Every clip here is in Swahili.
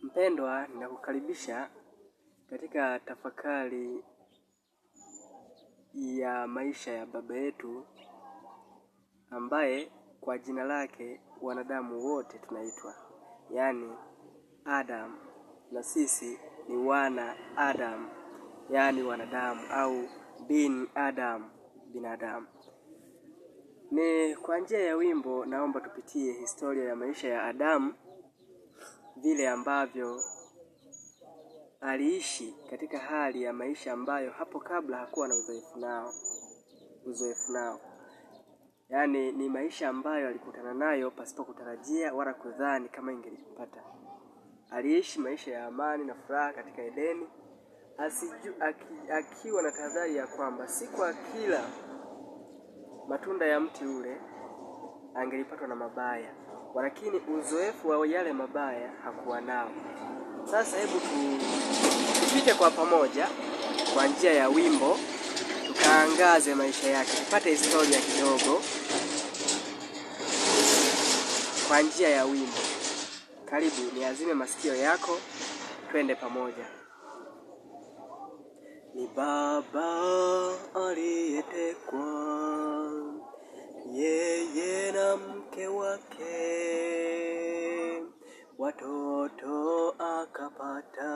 Mpendwa, ninakukaribisha katika tafakari ya maisha ya baba yetu ambaye kwa jina lake wanadamu wote tunaitwa, yaani Adam, na sisi ni wana Adam, yaani wanadamu au bin Adam, binadamu. Ni kwa njia ya wimbo naomba tupitie historia ya maisha ya Adamu, vile ambavyo aliishi katika hali ya maisha ambayo hapo kabla hakuwa na uzoefu nao. Yaani ni maisha ambayo alikutana nayo pasipo kutarajia wala kudhani kama ingempata. Aliishi maisha ya amani na furaha katika Edeni, akiwa na tahadhari ya kwamba siku akila matunda ya mti ule angelipatwa na mabaya, lakini uzoefu wa yale mabaya hakuwa nao. Sasa hebu tupite kwa pamoja kwa njia ya wimbo, tukaangaze maisha yake, tupate historia kidogo kwa njia ya wimbo. Karibu niazime masikio yako, twende pamoja. Ni baba aliyetekwa, yeye na mke wake, watoto akapata,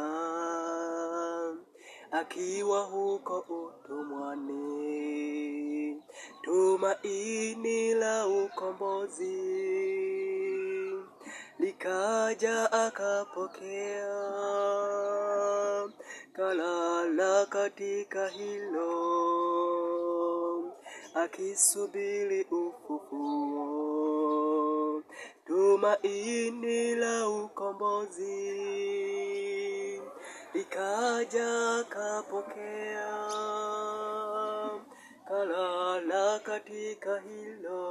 akiwa huko utumwani, tumaini la ukombozi likaja akapokea, kalala katika hilo, akisubiri ufufuo, tumaini la ukombozi likaja akapokea, kalala katika hilo,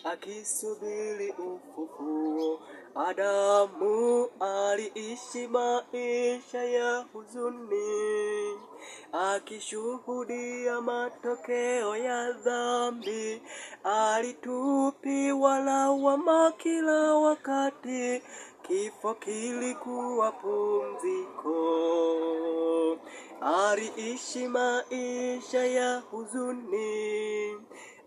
akisubiri ufufuo. Adamu aliishi maisha ya huzuni, akishuhudia matokeo ya dhambi. Alitupiwa lawama kila wakati, kifo kilikuwa pumziko. Aliishi maisha ya huzuni,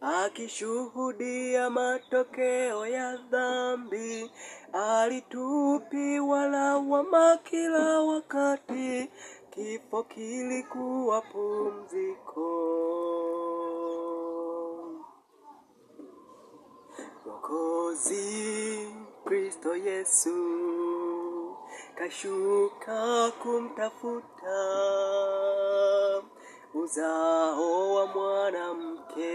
akishuhudia matokeo ya dhambi. Alitupiwa lawama kila wakati, kifo kilikuwa pumziko. Mwokozi Kristo Yesu kashuka kumtafuta, uzao wa mwanamke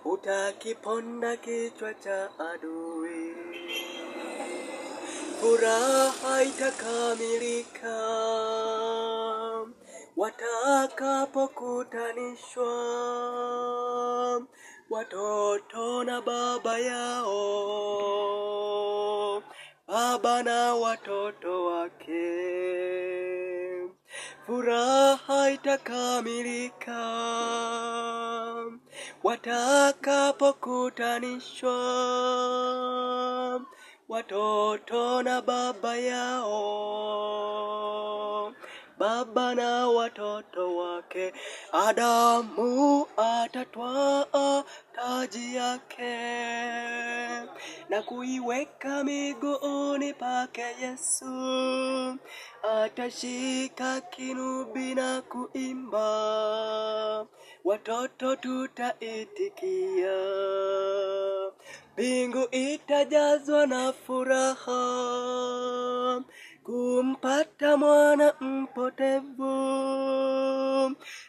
utakiponda kichwa cha adui. Furaha itakamilika watakapokutanishwa watoto na baba yao, baba na watoto wake. Furaha itakamilika watakapokutanishwa watoto na baba yao, baba na watoto wake. Adamu atatwaa taji yake na kuiweka miguuni pake Yesu. Atashika kinubi na kuimba, watoto tutaitikia. Mbingu itajazwa na furaha kumpata mwana mpotevu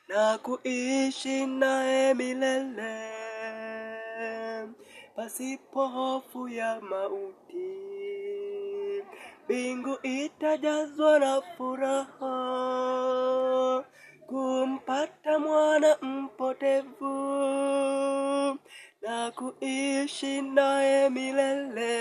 na kuishi naye milele pasipo hofu ya mauti. Mbingu itajazwa na furaha kumpata mwana mpotevu na kuishi naye milele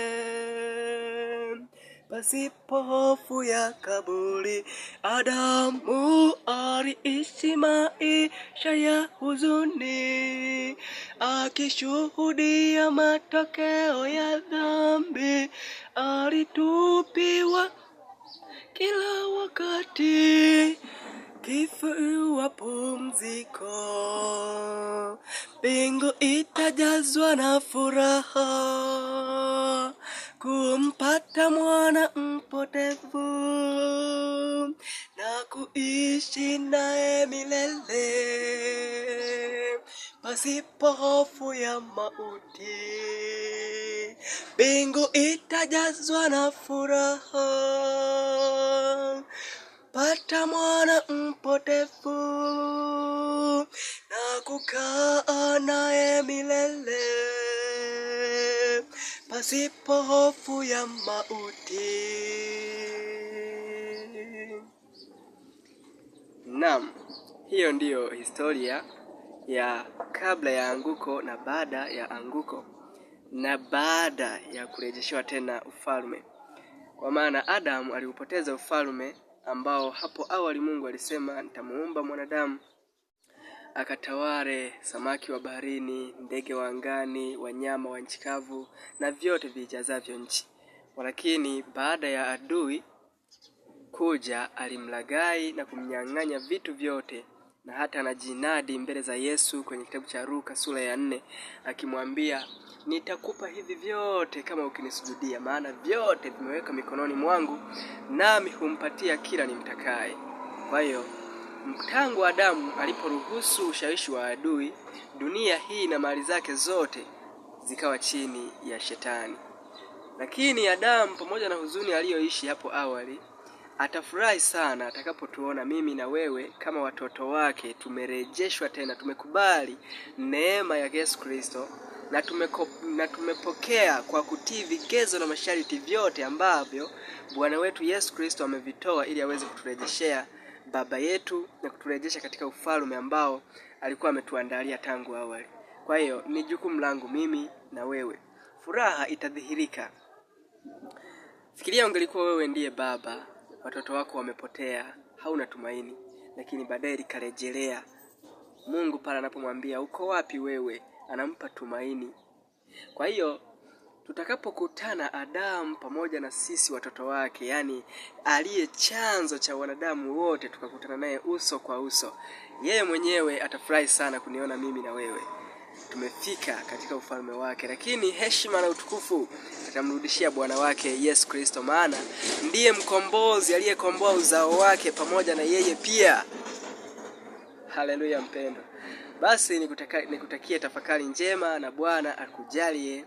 pasipo hofu ya kaburi. Adamu aliishi maisha ya huzuni, akishuhudia matokeo ya dhambi. walitupiwa kila wakati, kifo wa pumziko. Mbingu itajazwa na furaha kumpata mwana mpotevu na kuishi naye milele pasipo hofu ya mauti. Mbingu itajazwa na furaha pata mwana mpotevu na kukaa naye milele pasipo hofu ya mauti. Naam, hiyo ndiyo historia ya kabla ya anguko na baada ya anguko na baada ya kurejeshewa tena ufalme. Kwa maana Adamu aliupoteza ufalme ambao hapo awali Mungu alisema nitamuumba mwanadamu akatawale samaki wa baharini, ndege wa angani, wanyama wa nchi kavu na vyote vijazavyo nchi. Lakini baada ya adui kuja, alimlaghai na kumnyang'anya vitu vyote, na hata anajinadi mbele za Yesu kwenye kitabu cha Luka sura ya 4 akimwambia, nitakupa hivi vyote kama ukinisujudia, maana vyote vimeweka mikononi mwangu, nami humpatia kila nimtakaye. Kwa hiyo tangu Adamu aliporuhusu ushawishi wa adui, dunia hii na mali zake zote zikawa chini ya shetani. Lakini Adamu, pamoja na huzuni aliyoishi hapo awali, atafurahi sana atakapotuona mimi na wewe kama watoto wake tumerejeshwa tena, tumekubali neema ya Yesu Kristo na tumepokea kwa kutii vigezo na masharti vyote ambavyo Bwana wetu Yesu Kristo amevitoa ili aweze kuturejeshea baba yetu na kuturejesha katika ufalme ambao alikuwa ametuandalia tangu awali. Kwa hiyo ni jukumu langu mimi na wewe. Furaha itadhihirika. Fikiria ungelikuwa wewe ndiye baba, watoto wako wamepotea, hauna tumaini, lakini baadaye likarejelea. Mungu pale anapomwambia uko wapi wewe, anampa tumaini. Kwa hiyo tutakapokutana Adamu pamoja na sisi watoto wake, yani aliye chanzo cha wanadamu wote, tukakutana naye uso kwa uso, yeye mwenyewe atafurahi sana kuniona mimi na wewe tumefika katika ufalme wake. Lakini heshima na utukufu atamrudishia Bwana wake Yesu Kristo, maana ndiye mkombozi aliyekomboa uzao wake pamoja na yeye pia. Haleluya mpendo. Basi nikutakie tafakari njema, na Bwana akujalie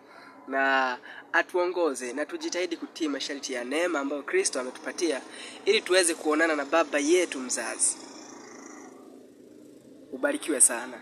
na atuongoze, na tujitahidi kutii masharti ya neema ambayo Kristo ametupatia ili tuweze kuonana na baba yetu mzazi. Ubarikiwe sana.